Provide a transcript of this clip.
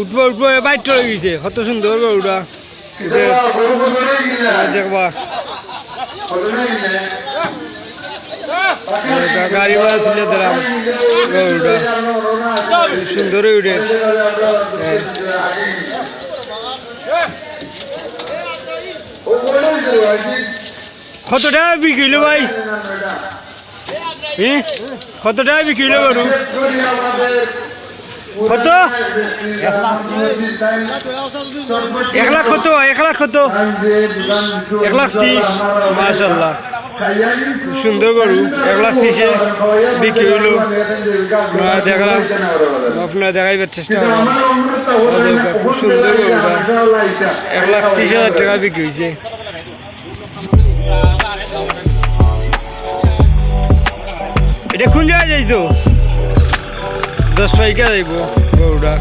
উঠবো উঠবো বাইট চলে গেছে কত সুন্দর গরুটা দেখবা গাড়ি ভাড়া তুলে দিলাম গরুটা সুন্দর উঠে কত টাকা বিক্রি হলো ভাই কত টাকা বিক্রি হলো গরু কত 1 লাখ কত 1 লাখ কত 1,30,000 মাশাআল্লাহ সুন্দর গরু 1,30,000 বিক্রি হইল দেখলাম আপনারা দেখাইবার চেষ্টা করলাম খুব সুন্দর গরুটা 1,30,000 টাকা বিক্রি হয়েছে এটা কোন জায়গায় যাইতো 10 টাকা যাইব গরুটা